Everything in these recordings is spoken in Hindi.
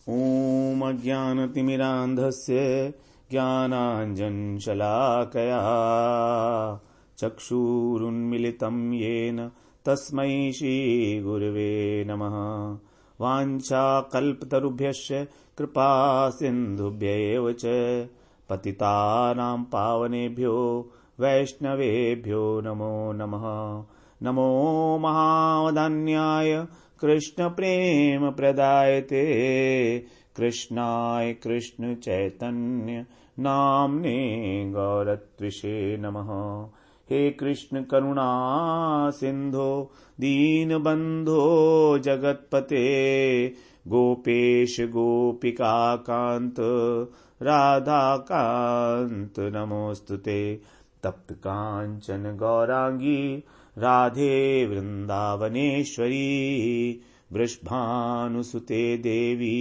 ॐ अज्ञानतिमिरान्धस्य ज्ञानाञ्जनशलाकया चक्षुरुन्मिलितं येन तस्मै श्रीगुरवे नमः। वाञ्छाकल्पतरुभ्यश्च कृपासिन्धुभ्यैव च पतितानां पावनेभ्यो वैष्णवेभ्यो नमो नमः। नमो महावदान्याय कृष्णप्रेमप्रदायते कृष्णाय कृष्णचैतन्य नाम्ने गौरत्विषे नमः। हे कृष्ण करुणा सिंधो दीनबंधो जगत्पते गोपेश गोपिकाकांत राधाकांत नमोस्तुते। तप्त कांचन गौरांगी राधे वृंदावनेश्वरी वृषभानुसुते देवी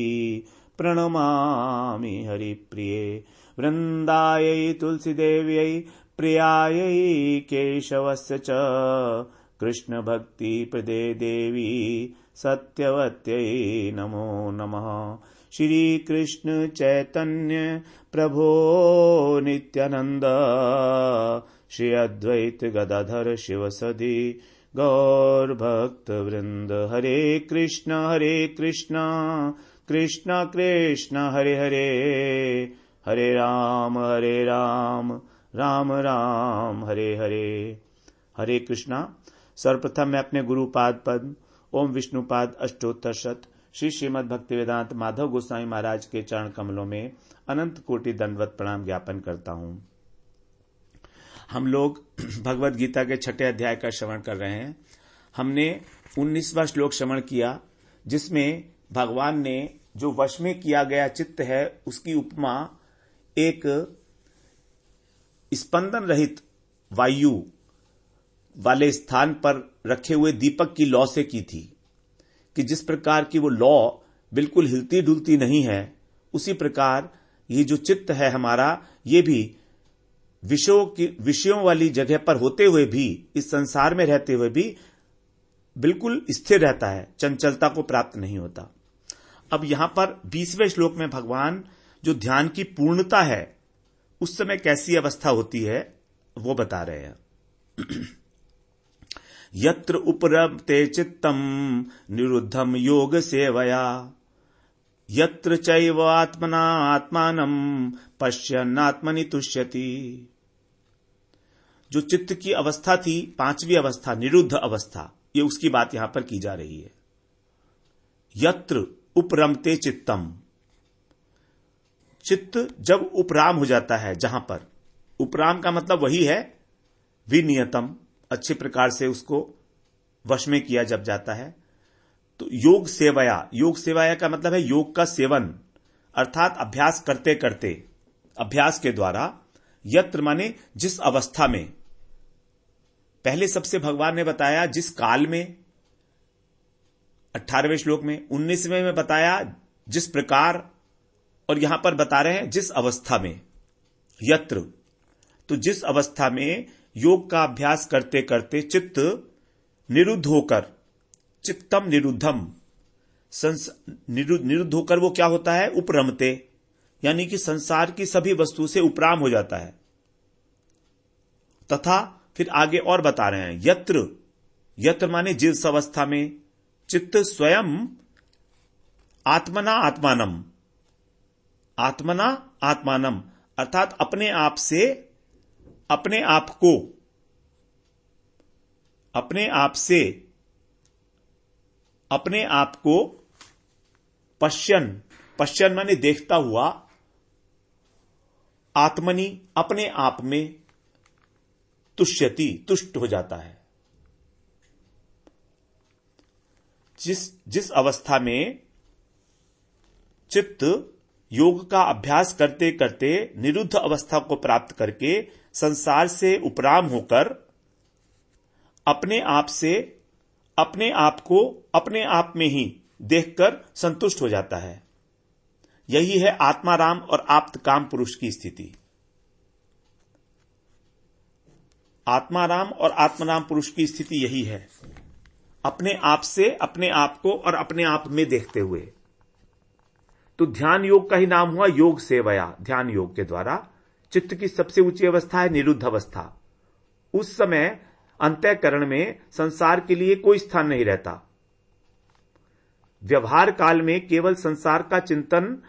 प्रणमामि हरिप्रिये। वृंदायै तुलसीदेव्यै प्रियायै केशवस्य च कृष्णभक्तिप्रदे देवी सत्यवत्यै नमो नमः। श्री कृष्ण चैतन्य प्रभो नित्यानंद श्री अद्वैत गदाधर शिवसदि गौर भक्त वृंद। हरे कृष्ण कृष्ण कृष्ण हरे हरे, हरे राम राम राम हरे हरे। हरे कृष्णा। सर्वप्रथम मैं अपने गुरुपाद पद्म ओम विष्णुपाद अष्टोत्तर शत श्री श्रीमद् भक्ति वेदांत माधव गोस्वामी महाराज के चरण कमलों में अनंत कोटि दंडवत प्रणाम ज्ञापन करता हूं। हम लोग भगवद गीता के 6ठे अध्याय का श्रवण कर रहे हैं। हमने 19वां श्लोक श्रवण किया, जिसमें भगवान ने जो वश में किया गया चित्त है उसकी उपमा एक स्पंदन रहित वायु वाले स्थान पर रखे हुए दीपक की लौ से की थी कि जिस प्रकार की वो लौ बिल्कुल हिलती डुलती नहीं है, उसी प्रकार ये जो चित्त है हमारा, ये भी विषयों वाली जगह पर होते हुए भी, इस संसार में रहते हुए भी बिल्कुल स्थिर रहता है, चंचलता को प्राप्त नहीं होता। अब यहां पर 20वें श्लोक में भगवान जो ध्यान की पूर्णता है उस समय कैसी अवस्था होती है वो बता रहे हैं। यत्र उपरमते चित्तम निरुद्धम योग सेवया यत्र चैव आत्मना आत्मानं पश्यन्नात्मनि तुष्यति। जो चित्त की अवस्था थी, 5वीं अवस्था निरुद्ध अवस्था, ये उसकी बात यहां पर की जा रही है। यत्र उपरमते चित्तम, चित्त जब उपराम हो जाता है, जहां पर उपराम का मतलब वही है विनियतम, अच्छे प्रकार से उसको वश में किया जब जाता है। तो योग सेवाया का मतलब है योग का सेवन, अर्थात अभ्यास करते करते, अभ्यास के द्वारा। यत्र माने जिस अवस्था में, पहले सबसे भगवान ने बताया जिस काल में 18वें श्लोक में, 19वें में बताया जिस प्रकार, और यहां पर बता रहे हैं जिस अवस्था में। यत्र, तो जिस अवस्था में योग का अभ्यास करते करते चित्त निरुद्ध होकर, चित्तम निरुद्धम, निरुद्ध होकर वो क्या होता है, उपरमते, यानी कि संसार की सभी वस्तु से उपराम हो जाता है। तथा फिर आगे और बता रहे हैं यत्र माने जिस अवस्था में चित्त स्वयं आत्मना आत्मानम अर्थात अपने आप से अपने आप को पश्यन माने देखता हुआ, आत्मनि अपने आप में, तुष्यति तुष्ट हो जाता है। जिस अवस्था में चित्त योग का अभ्यास करते करते निरुद्ध अवस्था को प्राप्त करके संसार से उपराम होकर अपने आप से अपने आप को अपने आप में ही देखकर संतुष्ट हो जाता है, यही है आत्माराम और आप्त काम पुरुष की स्थिति। आत्माराम और आत्मराम पुरुष की स्थिति यही है, अपने आप से अपने आप को और अपने आप में देखते हुए। तो ध्यान योग का ही नाम हुआ योग सेवया। ध्यान योग के द्वारा चित्त की सबसे ऊंची अवस्था है निरुद्ध अवस्था। उस समय अंतःकरण में संसार के लिए कोई स्थान नहीं रहता। व्यवहार काल में केवल संसार का चिंतन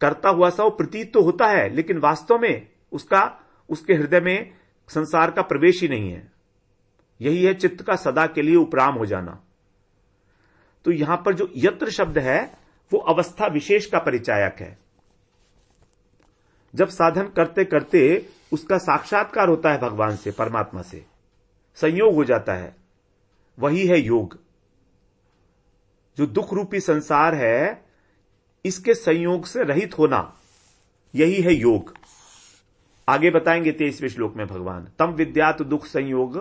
करता हुआ सा वो प्रतीत तो होता है, लेकिन वास्तव में उसके हृदय में संसार का प्रवेश ही नहीं है। यही है चित्त का सदा के लिए उपराम हो जाना। तो यहां पर जो यत्र शब्द है वो अवस्था विशेष का परिचायक है। जब साधन करते करते उसका साक्षात्कार होता है भगवान से, परमात्मा से संयोग हो जाता है, वही है योग। जो दुख रूपी संसार है इसके संयोग से रहित होना, यही है योग। आगे बताएंगे 23वें श्लोक में भगवान, तम विद्यात दुख संयोग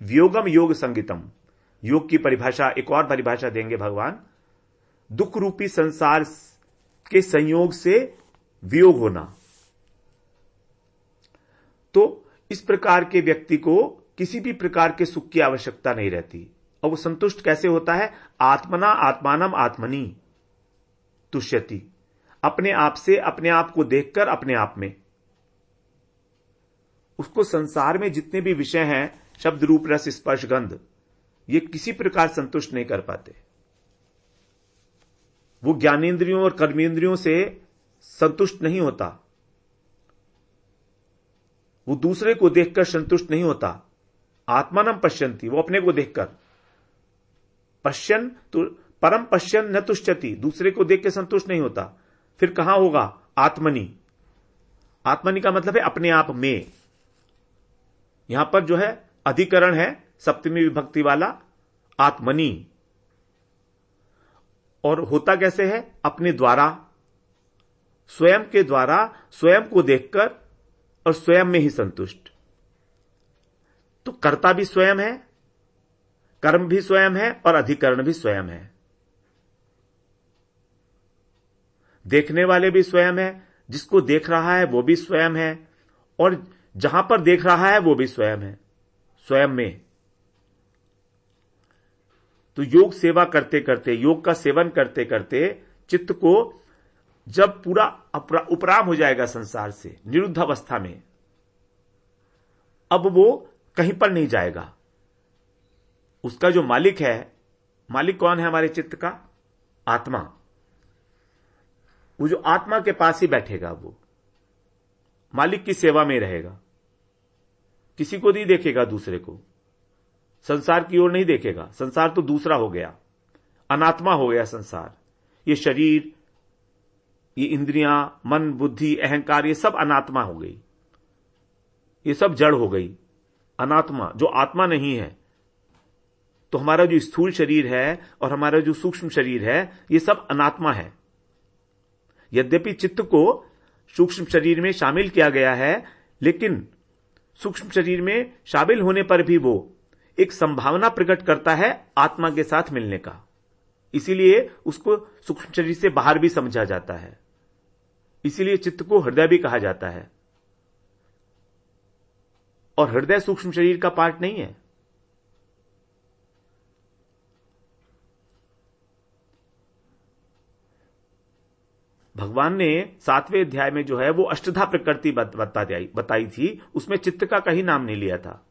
वियोगम योग संगितम। योग की परिभाषा, एक और परिभाषा देंगे भगवान, दुख रूपी संसार के संयोग से वियोग होना। तो इस प्रकार के व्यक्ति को किसी भी प्रकार के सुख की आवश्यकता नहीं रहती। और वो संतुष्ट कैसे होता है? आत्मना आत्मानम आत्मनि तुष्यति। अपने आप से अपने आप को देखकर अपने आप में। उसको संसार में जितने भी विषय हैं, शब्द रूप रस स्पर्श गंध, ये किसी प्रकार संतुष्ट नहीं कर पाते। वो ज्ञानेंद्रियों और कर्मेंद्रियों से संतुष्ट नहीं होता। वो दूसरे को देखकर संतुष्ट नहीं होता। आत्मानम पश्यन्ति, वो अपने को देखकर। पश्यन तो परम पश्यन न तुष्यति, दूसरे को देख के संतुष्ट नहीं होता। फिर कहां होगा? आत्मनि। आत्मनि का मतलब है अपने आप में। यहां पर जो है अधिकरण है सप्तमी विभक्ति वाला, आत्मनि। और होता कैसे है? अपने द्वारा, स्वयं के द्वारा, स्वयं को देखकर और स्वयं में ही संतुष्ट। तो कर्ता भी स्वयं है, कर्म भी स्वयं है और अधिकरण भी स्वयं है। देखने वाले भी स्वयं है, जिसको देख रहा है वो भी स्वयं है, और जहां पर देख रहा है वो भी स्वयं है, स्वयं में। तो योग सेवा करते करते, योग का सेवन करते करते चित्त को जब पूरा उपराम हो जाएगा संसार से, निरुद्ध अवस्था में, अब वो कहीं पर नहीं जाएगा। उसका जो मालिक है, मालिक कौन है हमारे चित्त का? आत्मा। वो जो आत्मा के पास ही बैठेगा, वो मालिक की सेवा में रहेगा। किसी को नहीं देखेगा, दूसरे को, संसार की ओर नहीं देखेगा। संसार तो दूसरा हो गया, अनात्मा हो गया संसार। ये शरीर, ये इंद्रियां, मन, बुद्धि, अहंकार, ये सब अनात्मा हो गई। ये सब जड़ हो गई, अनात्मा, जो आत्मा नहीं है। तो हमारा जो स्थूल शरीर है और हमारा जो सूक्ष्म शरीर है, ये सब अनात्मा है। यद्यपि चित्त को सूक्ष्म शरीर में शामिल किया गया है, लेकिन सूक्ष्म शरीर में शामिल होने पर भी वो एक संभावना प्रकट करता है आत्मा के साथ मिलने का। इसीलिए उसको सूक्ष्म शरीर से बाहर भी समझा जाता है। इसीलिए चित्त को हृदय भी कहा जाता है। और हृदय सूक्ष्म शरीर का पार्ट नहीं है। भगवान ने 7वें अध्याय में जो है वो अष्टधा प्रकृति बताई थी, उसमें चित्त का कहीं नाम नहीं लिया था।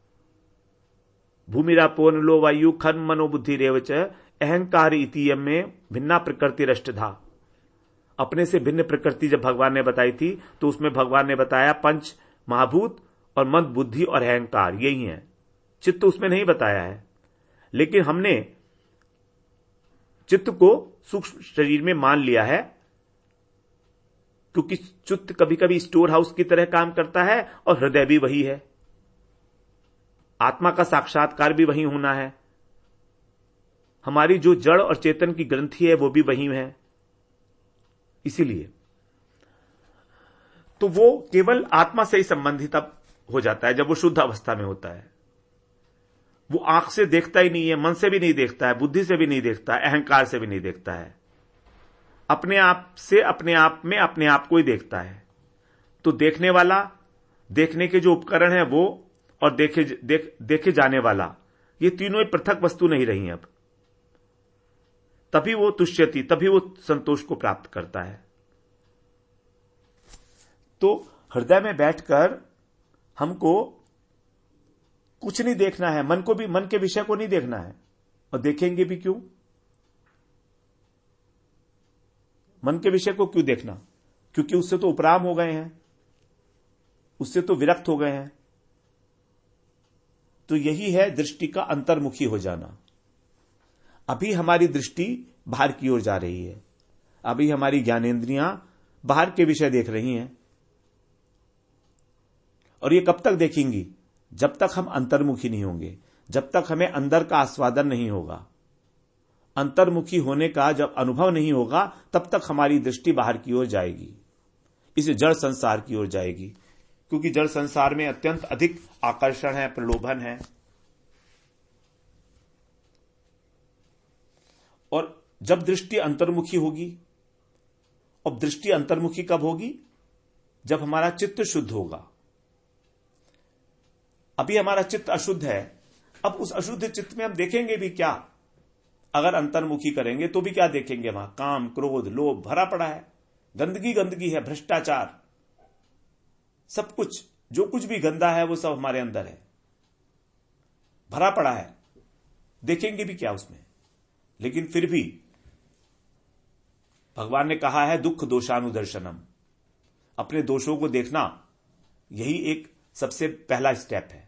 भूमिरापो नलो वायु खन मनोबुद्धि रेवच अहंकार इतियम में भिन्ना प्रकृति अष्टधा। अपने से भिन्न प्रकृति जब भगवान ने बताई थी तो उसमें भगवान ने बताया पंच महाभूत और मन, बुद्धि और अहंकार, यही है। चित्त उसमें नहीं बताया है। लेकिन हमने चित्त को सूक्ष्म शरीर में मान लिया है, क्योंकि चित्त कभी कभी स्टोर हाउस की तरह काम करता है और हृदय भी वही है। आत्मा का साक्षात्कार भी वही होना है। हमारी जो जड़ और चेतन की ग्रंथि है वो भी वही है। इसीलिए तो वो केवल आत्मा से ही संबंधित अब हो जाता है जब वो शुद्ध अवस्था में होता है। वो आंख से देखता ही नहीं है, मन से भी नहीं देखता है, बुद्धि से भी नहीं देखता है, अहंकार से भी नहीं देखता है। अपने आप से अपने आप में अपने आप को ही देखता है। तो देखने वाला, देखने के जो उपकरण है वो, और देखे जाने वाला, ये तीनों ही पृथक वस्तु नहीं रही अब। तभी वो तुष्यति, तभी वो संतोष को प्राप्त करता है। तो हृदय में बैठकर हमको कुछ नहीं देखना है, मन के विषय को नहीं देखना है। और देखेंगे भी क्यों? मन के विषय को क्यों देखना? क्योंकि उससे तो उपराम हो गए हैं, उससे तो विरक्त हो गए हैं। तो यही है दृष्टि का अंतर्मुखी हो जाना। अभी हमारी दृष्टि बाहर की ओर जा रही है, अभी हमारी ज्ञानेंद्रियां बाहर के विषय देख रही हैं। और ये कब तक देखेंगी? जब तक हम अंतर्मुखी नहीं होंगे, जब तक हमें अंदर का आस्वादन नहीं होगा। अंतर्मुखी होने का जब अनुभव नहीं होगा, तब तक हमारी दृष्टि बाहर की ओर जाएगी, इस जड़ संसार की ओर जाएगी। क्योंकि जड़ संसार में अत्यंत अधिक आकर्षण है, प्रलोभन है। और जब दृष्टि अंतर्मुखी होगी, और दृष्टि अंतर्मुखी कब होगी? जब हमारा चित्त शुद्ध होगा। अभी हमारा चित्त अशुद्ध है, अब उस अशुद्ध चित्त में हम देखेंगे भी क्या? अगर अंतर्मुखी करेंगे तो भी क्या देखेंगे? वहां काम, क्रोध, लोभ भरा पड़ा है, गंदगी है, भ्रष्टाचार, सब कुछ, जो कुछ भी गंदा है वो सब हमारे अंदर है, भरा पड़ा है। देखेंगे भी क्या उसमें? लेकिन फिर भी भगवान ने कहा है दुख दोषानुदर्शनम, अपने दोषों को देखना, यही एक सबसे पहला स्टेप है।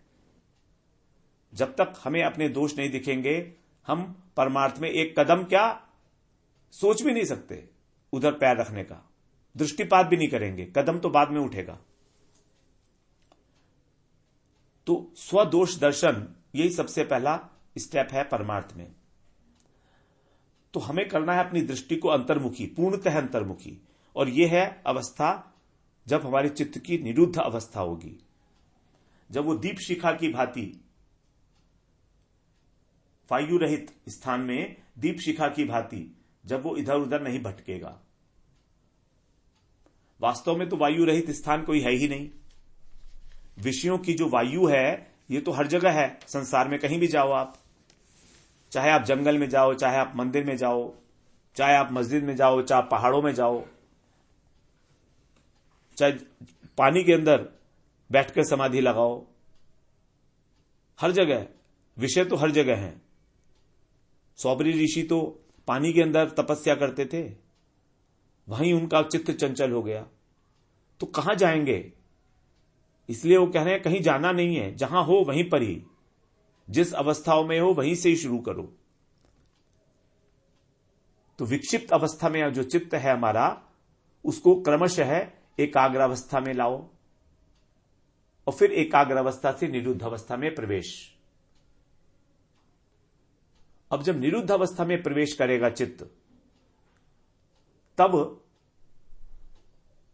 जब तक हमें अपने दोष नहीं दिखेंगे, हम परमार्थ में एक कदम क्या सोच भी नहीं सकते उधर पैर रखने का, दृष्टिपात भी नहीं करेंगे, कदम तो बाद में उठेगा। तो स्वदोष दर्शन यही सबसे पहला स्टेप है परमार्थ में। तो हमें करना है अपनी दृष्टि को अंतर्मुखी, पूर्णतः अंतर्मुखी। और यह है अवस्था जब हमारे चित्त की निरुद्ध अवस्था होगी, जब वो दीप शिखा की भांति वायु रहित स्थान में दीप शिखा की भांति जब वो इधर उधर नहीं भटकेगा। वास्तव में तो वायु रहित स्थान कोई है ही नहीं। विषयों की जो वायु है ये तो हर जगह है संसार में, कहीं भी जाओ आप, चाहे आप जंगल में जाओ, चाहे आप मंदिर में जाओ, चाहे आप मस्जिद में जाओ, चाहे पहाड़ों में जाओ, चाहे पानी के अंदर बैठकर समाधि लगाओ, हर जगह विषय तो हर जगह हैं। सौबरी ऋषि तो पानी के अंदर तपस्या करते थे, वहीं उनका चित्त चंचल हो गया। तो कहां जाएंगे? इसलिए वो कह रहे हैं कहीं जाना नहीं है, जहां हो वहीं पर ही, जिस अवस्थाओं में हो वहीं से ही शुरू करो। तो विक्षिप्त अवस्था में जो चित्त है हमारा, उसको क्रमशः एकाग्रावस्था में लाओ, और फिर एकाग्रावस्था से निरुद्ध अवस्था में प्रवेश। अब जब निरुद्ध अवस्था में प्रवेश करेगा चित्त, तब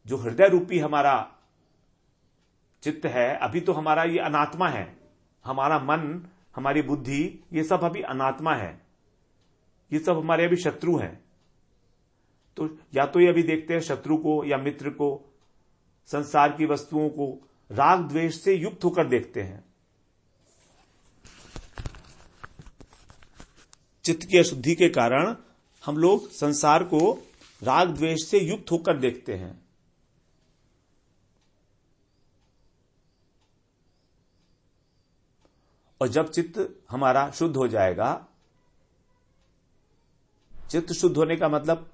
जो हृदय रूपी हमारा चित्त है, अभी तो हमारा ये अनात्मा है, हमारा मन, हमारी बुद्धि, ये सब अभी अनात्मा है, ये सब हमारे अभी शत्रु हैं। तो या तो ये अभी देखते हैं शत्रु को या मित्र को, संसार की वस्तुओं को राग द्वेष से युक्त होकर देखते हैं। चित्त की अशुद्धि के कारण हम लोग संसार को राग द्वेष से युक्त होकर देखते हैं। और जब चित्त हमारा शुद्ध हो जाएगा, चित्त शुद्ध होने का मतलब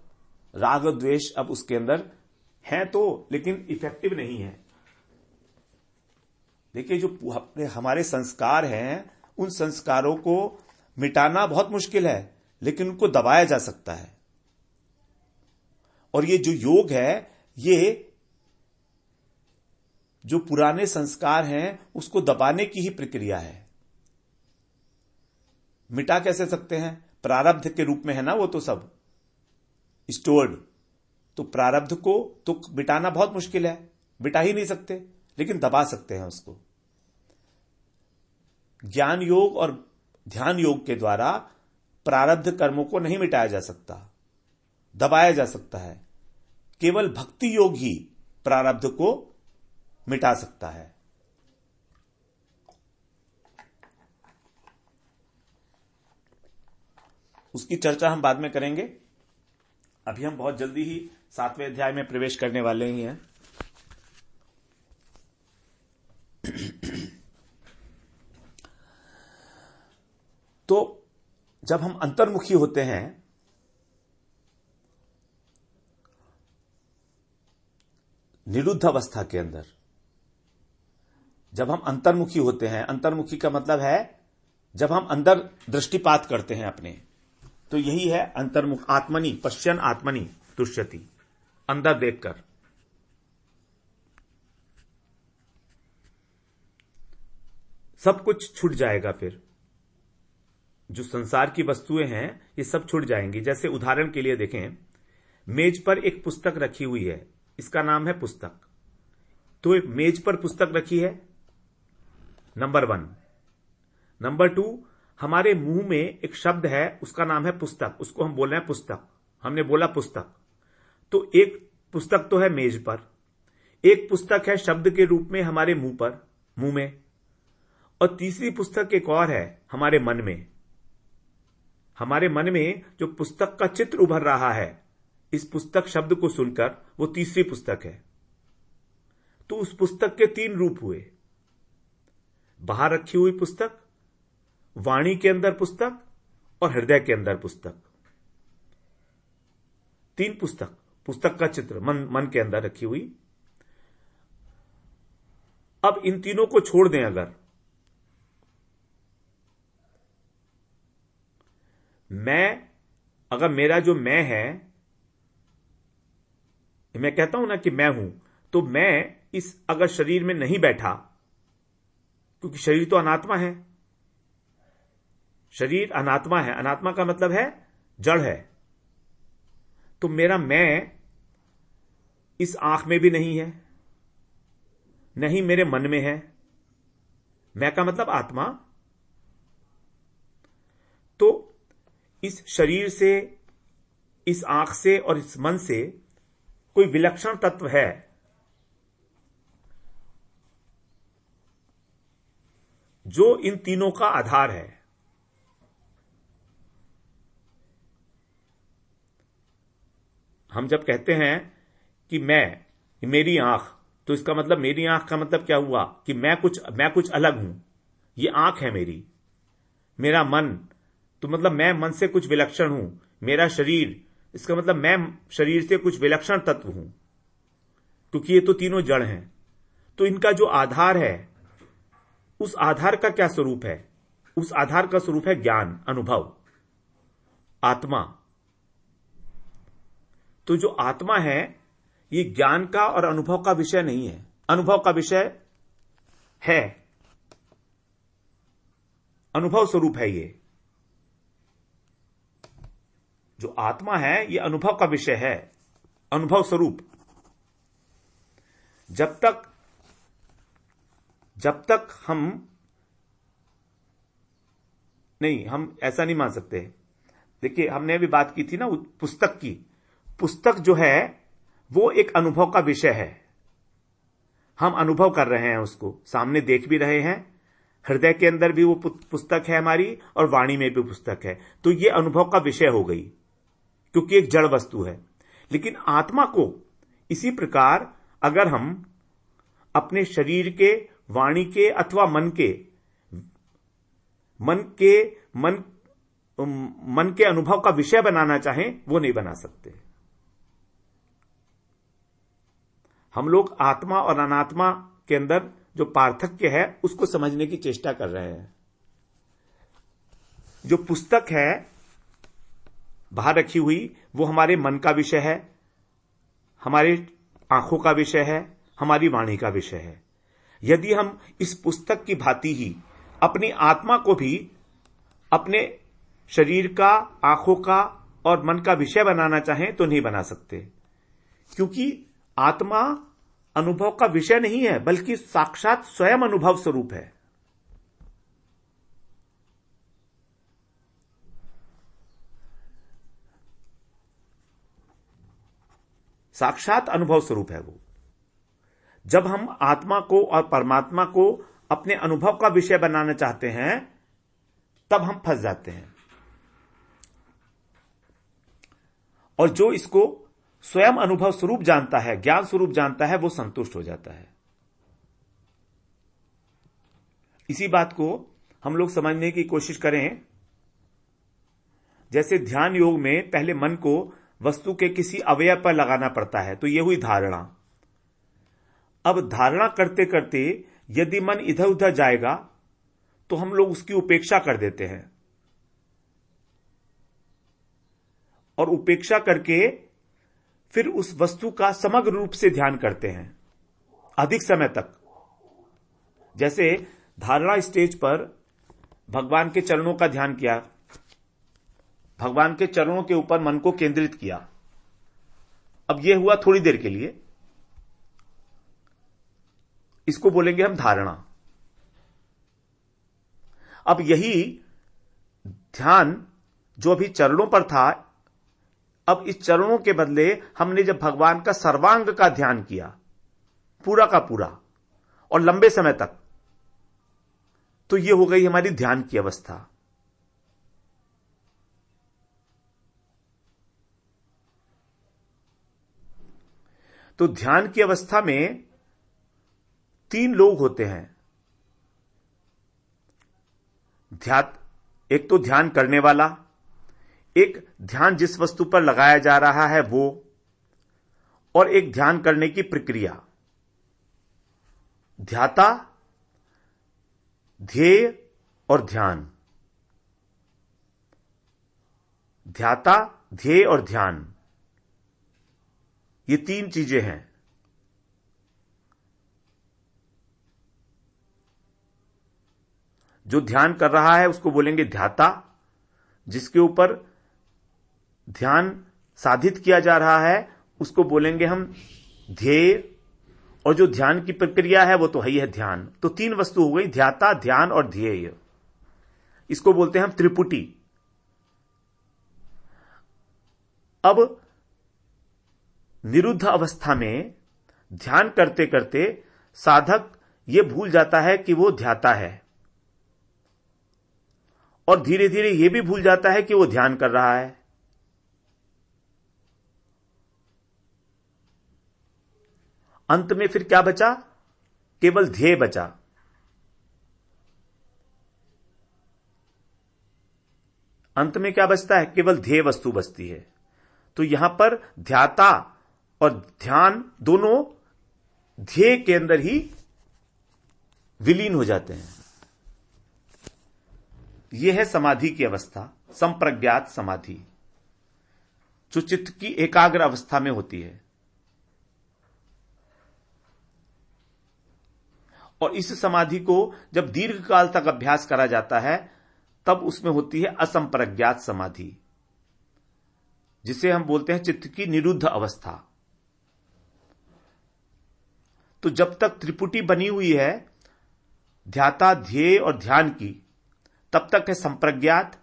राग और द्वेष अब उसके अंदर है तो, लेकिन इफेक्टिव नहीं है। देखिए जो हमारे संस्कार हैं, उन संस्कारों को मिटाना बहुत मुश्किल है, लेकिन उनको दबाया जा सकता है। और ये जो योग है, ये जो पुराने संस्कार हैं उसको दबाने की ही प्रक्रिया है। मिटा कैसे सकते हैं? प्रारब्ध के रूप में है ना वो तो सब स्टोर्ड। तो प्रारब्ध को तो मिटाना बहुत मुश्किल है, मिटा ही नहीं सकते, लेकिन दबा सकते हैं उसको। ज्ञान योग और ध्यान योग के द्वारा प्रारब्ध कर्मों को नहीं मिटाया जा सकता, दबाया जा सकता है। केवल भक्ति योग ही प्रारब्ध को मिटा सकता है। उसकी चर्चा हम बाद में करेंगे। अभी हम बहुत जल्दी ही 7वें अध्याय में प्रवेश करने वाले ही हैं। तो जब हम अंतर्मुखी होते हैं निरुद्ध अवस्था के अंदर, जब हम अंतर्मुखी होते हैं, अंतर्मुखी का मतलब है जब हम अंदर दृष्टिपात करते हैं अपने, तो यही है अंतर्मुख। आत्मनि पश्यन आत्मनि तुष्यति, अंदर देखकर। सब कुछ छूट जाएगा। फिर जो संसार की वस्तुएं हैं ये सब छूट जाएंगी। जैसे उदाहरण के लिए देखें, मेज पर एक पुस्तक रखी हुई है, इसका नाम है पुस्तक। तो एक मेज पर पुस्तक रखी है, नंबर 1। नंबर 2, हमारे मुंह में एक शब्द है, उसका नाम है पुस्तक, उसको हम बोल रहे हैं पुस्तक। हमने बोला पुस्तक, तो एक पुस्तक तो है मेज पर, एक पुस्तक है शब्द के रूप में हमारे मुंह में, और तीसरी पुस्तक एक और है हमारे मन में। हमारे मन में जो पुस्तक का चित्र उभर रहा है, इस पुस्तक शब्द को सुनकर, वो तीसरी पुस्तक है। तो उस पुस्तक के 3 रूप हुए, बाहर रखी हुई पुस्तक, वाणी के अंदर पुस्तक, और हृदय के अंदर पुस्तक। 3 पुस्तक, पुस्तक का चित्र मन के अंदर रखी हुई। अब इन तीनों को छोड़ दें, अगर मेरा जो मैं है, मैं कहता हूं ना कि मैं हूं, तो मैं इस अगर शरीर में नहीं बैठा, क्योंकि शरीर तो अनात्मा है, शरीर अनात्मा है, अनात्मा का मतलब है जड़ है, तो मेरा मैं इस आंख में भी नहीं है, नहीं मेरे मन में है। मैं का मतलब आत्मा। तो इस शरीर से, इस आंख से और इस मन से कोई विलक्षण तत्व है जो इन तीनों का आधार है। हम जब कहते हैं कि मेरी आंख, तो इसका मतलब, मेरी आंख का मतलब क्या हुआ कि मैं कुछ अलग हूं, ये आंख है मेरी। मेरा मन, तो मतलब मैं मन से कुछ विलक्षण हूं। मेरा शरीर, इसका मतलब मैं शरीर से कुछ विलक्षण तत्व हूं, क्योंकि ये तो तीनों जड़ हैं। तो इनका जो आधार है, उस आधार का क्या स्वरूप है? उस आधार का स्वरूप है ज्ञान, अनुभव, आत्मा। तो जो आत्मा है, ये ज्ञान का और अनुभव का विषय नहीं है, अनुभव का विषय है, अनुभव स्वरूप है। ये जो आत्मा है, ये अनुभव का विषय है, अनुभव स्वरूप। जब तक हम ऐसा नहीं मान सकते। देखिए, हमने अभी बात की थी ना पुस्तक की। पुस्तक जो है वो एक अनुभव का विषय है, हम अनुभव कर रहे हैं, उसको सामने देख भी रहे हैं। हृदय के अंदर भी वो पुस्तक है हमारी, और वाणी में भी पुस्तक है। तो ये अनुभव का विषय हो गई, क्योंकि एक जड़ वस्तु है। लेकिन आत्मा को इसी प्रकार अगर हम अपने शरीर के, वाणी के अथवा मन के अनुभव का विषय बनाना चाहें, वो नहीं बना सकते। हम लोग आत्मा और अनात्मा के अंदर जो पार्थक्य है, उसको समझने की चेष्टा कर रहे हैं। जो पुस्तक है बाहर रखी हुई, वो हमारे मन का विषय है, हमारे आंखों का विषय है, हमारी वाणी का विषय है। यदि हम इस पुस्तक की भांति ही अपनी आत्मा को भी अपने शरीर का, आंखों का और मन का विषय बनाना चाहें, तो नहीं बना सकते, क्योंकि आत्मा अनुभव का विषय नहीं है, बल्कि साक्षात स्वयं अनुभव स्वरूप है। साक्षात अनुभव स्वरूप है वो। जब हम आत्मा को और परमात्मा को अपने अनुभव का विषय बनाना चाहते हैं, तब हम फंस जाते हैं। और जो इसको स्वयं अनुभव स्वरूप जानता है, ज्ञान स्वरूप जानता है, वो संतुष्ट हो जाता है। इसी बात को हम लोग समझने की कोशिश करें जैसे ध्यान योग में पहले मन को वस्तु के किसी अवयव पर लगाना पड़ता है, तो यह हुई धारणा। अब धारणा करते करते यदि मन इधर उधर जाएगा तो हम लोग उसकी उपेक्षा कर देते हैं, और उपेक्षा करके फिर उस वस्तु का समग्र रूप से ध्यान करते हैं अधिक समय तक। जैसे धारणा स्टेज पर भगवान के चरणों का ध्यान किया, भगवान के चरणों के ऊपर मन को केंद्रित किया। अब यह हुआ थोड़ी देर के लिए, इसको बोलेंगे हम धारणा। अब यही ध्यान जो अभी चरणों पर था, अब इस चरणों के बदले हमने जब भगवान का सर्वांग का ध्यान किया, पूरा का पूरा और लंबे समय तक, तो यह हो गई हमारी ध्यान की अवस्था। तो ध्यान की अवस्था में 3 लोग होते हैं। एक तो ध्यान करने वाला, एक ध्यान जिस वस्तु पर लगाया जा रहा है वो, और एक ध्यान करने की प्रक्रिया। ध्याता, ध्येय और ध्यान। ध्याता, ध्येय और ध्यान, ये 3 चीजें हैं। जो ध्यान कर रहा है उसको बोलेंगे ध्याता, जिसके ऊपर ध्यान साधित किया जा रहा है उसको बोलेंगे हम ध्येय, और जो ध्यान की प्रक्रिया है वो तो है ध्यान। तो 3 वस्तु हो गई, ध्याता, ध्यान और ध्येय। इसको बोलते हैं हम त्रिपुटी। अब निरुद्ध अवस्था में ध्यान करते करते साधक यह भूल जाता है कि वो ध्याता है, और धीरे धीरे यह भी भूल जाता है कि वो ध्यान कर रहा है। अंत में फिर क्या बचा? केवल ध्येय बचा। अंत में क्या बचता है? केवल ध्येय वस्तु बचती है। तो यहां पर ध्याता और ध्यान दोनों ध्येय के अंदर ही विलीन हो जाते हैं। यह है समाधि की अवस्था, संप्रज्ञात समाधि, जो चित्त की एकाग्र अवस्था में होती है। और इस समाधि को जब दीर्घ काल तक अभ्यास करा जाता है तब उसमें होती है असंप्रज्ञात समाधि, जिसे हम बोलते हैं चित्त की निरुद्ध अवस्था। तो जब तक त्रिपुटी बनी हुई है ध्याता, ध्येय और ध्यान की, तब तक है संप्रज्ञात,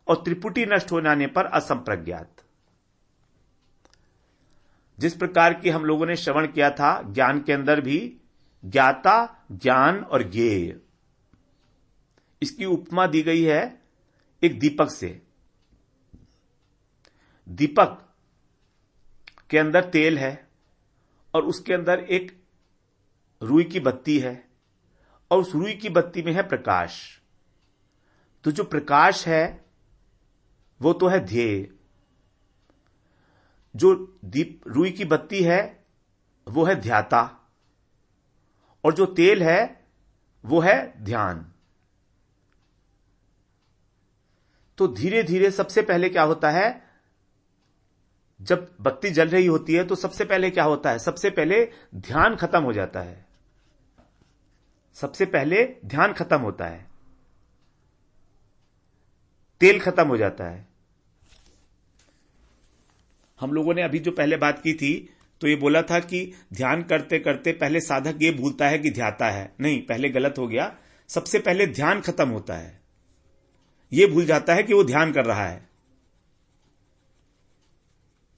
और त्रिपुटी नष्ट हो जाने पर असंप्रज्ञात। जिस प्रकार की हम लोगों ने श्रवण किया था, ज्ञान के अंदर भी ज्ञाता, ज्ञान और ज्ञेय, इसकी उपमा दी गई है एक दीपक से। दीपक के अंदर तेल है और उसके अंदर एक रुई की बत्ती है, और उस रुई की बत्ती में है प्रकाश। तो जो प्रकाश है वो तो है ध्येय, जो रुई की बत्ती है वो है ध्याता, और जो तेल है वो है ध्यान। तो धीरे धीरे सबसे पहले क्या होता है, जब बत्ती जल रही होती है तो सबसे पहले क्या होता है? सबसे पहले ध्यान खत्म हो जाता है। सबसे पहले ध्यान खत्म होता है, तेल खत्म हो जाता है। हम लोगों ने अभी जो पहले बात की थी तो ये बोला था कि ध्यान करते करते पहले साधक ये भूलता है कि ध्याता है। नहीं, पहले गलत हो गया। सबसे पहले ध्यान खत्म होता है, ये भूल जाता है कि वो ध्यान कर रहा है,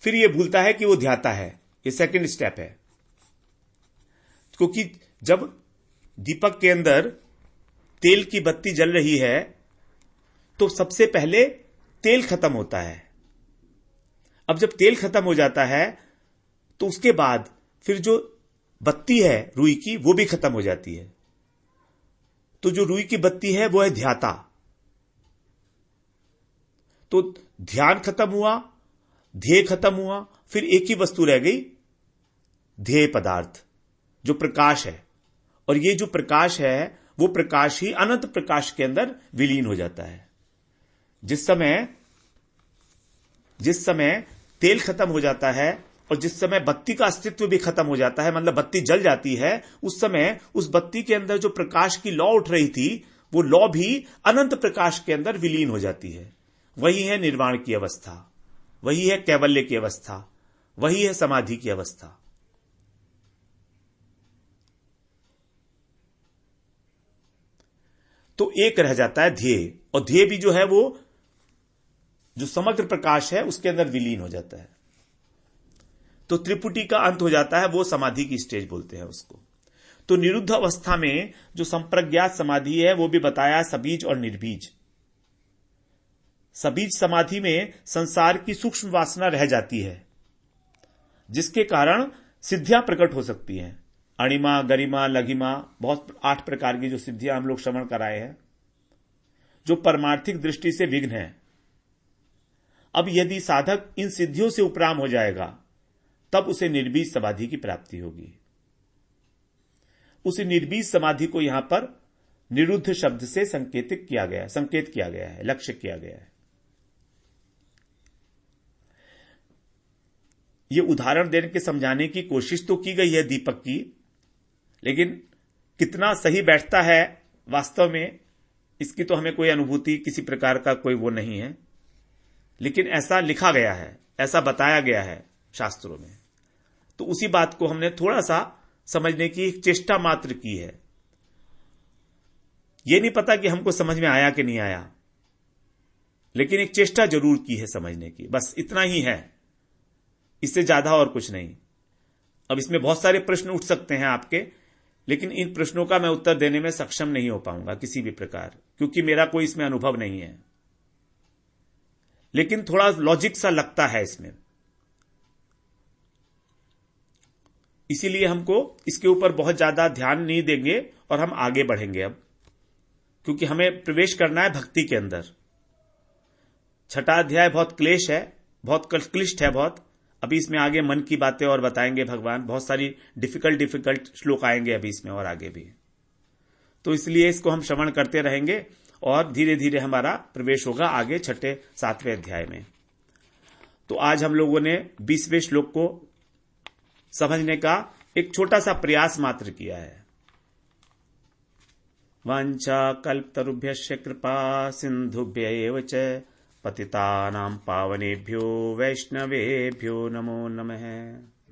फिर ये भूलता है कि वो ध्याता है। ये सेकंड स्टेप है। क्योंकि जब दीपक के अंदर तेल की बत्ती जल रही है तो सबसे पहले तेल खत्म होता है। अब जब तेल खत्म हो जाता है तो उसके बाद फिर जो बत्ती है रुई की वो भी खत्म हो जाती है। तो जो रुई की बत्ती है वो है ध्याता। तो ध्यान खत्म हुआ, ध्येय खत्म हुआ, फिर एक ही वस्तु रह गई, ध्येय पदार्थ, जो प्रकाश है। और ये जो प्रकाश है वो प्रकाश ही अनंत प्रकाश के अंदर विलीन हो जाता है। जिस समय तेल खत्म हो जाता है और जिस समय बत्ती का अस्तित्व भी खत्म हो जाता है, मतलब बत्ती जल जाती है, उस समय उस बत्ती के अंदर जो प्रकाश की लौ उठ रही थी, वो लौ भी अनंत प्रकाश के अंदर विलीन हो जाती है। वही है निर्वाण की अवस्था, वही है कैवल्य की अवस्था, वही है समाधि की अवस्था। तो एक रह जाता है ध्येय, और ध्येय भी जो है वो जो समग्र प्रकाश है उसके अंदर विलीन हो जाता है। तो त्रिपुटी का अंत हो जाता है, वो समाधि की स्टेज बोलते हैं उसको। तो निरुद्ध अवस्था में जो संप्रज्ञात समाधि है वो भी बताया, सबीज और निर्बीज। सबीज समाधि में संसार की सूक्ष्म वासना रह जाती है, जिसके कारण सिद्धियां प्रकट हो सकती हैं। अणिमा, गरिमा, लघिमा, बहुत 8 प्रकार की जो सिद्धियां हम लोग श्रवण कराए हैं, जो परमार्थिक दृष्टि से विघ्न है। अब यदि साधक इन सिद्धियों से उपराम हो जाएगा, तब उसे निर्बीज समाधि की प्राप्ति होगी। उस निर्बीज समाधि को यहां पर निरुद्ध शब्द से संकेत किया गया है, लक्ष्य किया गया है। यह उदाहरण देने के समझाने की कोशिश तो की गई है दीपक की, लेकिन कितना सही बैठता है वास्तव में, इसकी तो हमें कोई अनुभूति, किसी प्रकार का कोई वो नहीं है। लेकिन ऐसा लिखा गया है, ऐसा बताया गया है शास्त्रों में, तो उसी बात को हमने थोड़ा सा समझने की एक चेष्टा मात्र की है। यह नहीं पता कि हमको समझ में आया कि नहीं आया, लेकिन एक चेष्टा जरूर की है समझने की, बस इतना ही है, इससे ज्यादा और कुछ नहीं। अब इसमें बहुत सारे प्रश्न उठ सकते हैं आपके, लेकिन इन प्रश्नों का मैं उत्तर देने में सक्षम नहीं हो पाऊंगा किसी भी प्रकार, क्योंकि मेरा कोई इसमें अनुभव नहीं है। लेकिन थोड़ा लॉजिक सा लगता है इसमें, इसीलिए हमको इसके ऊपर बहुत ज्यादा ध्यान नहीं देंगे और हम आगे बढ़ेंगे अब, क्योंकि हमें प्रवेश करना है भक्ति के अंदर। 6ठा अध्याय बहुत क्लेश है, बहुत क्लिष्ट है बहुत। अभी इसमें आगे मन की बातें और बताएंगे भगवान, बहुत सारी डिफिकल्ट श्लोक आएंगे अभी इसमें और आगे भी। तो इसलिए इसको हम श्रवण करते रहेंगे और धीरे धीरे हमारा प्रवेश होगा आगे 6ठे 7वें अध्याय में। तो आज हम लोगों ने 20वें श्लोक को समझने का एक छोटा सा प्रयास मात्र किया है। वांछा कल्पतरुभ्यश्च कृपा सिंधुभ्य एव च पतितानां पावनेभ्यो वैष्णवेभ्यो नमो नमः।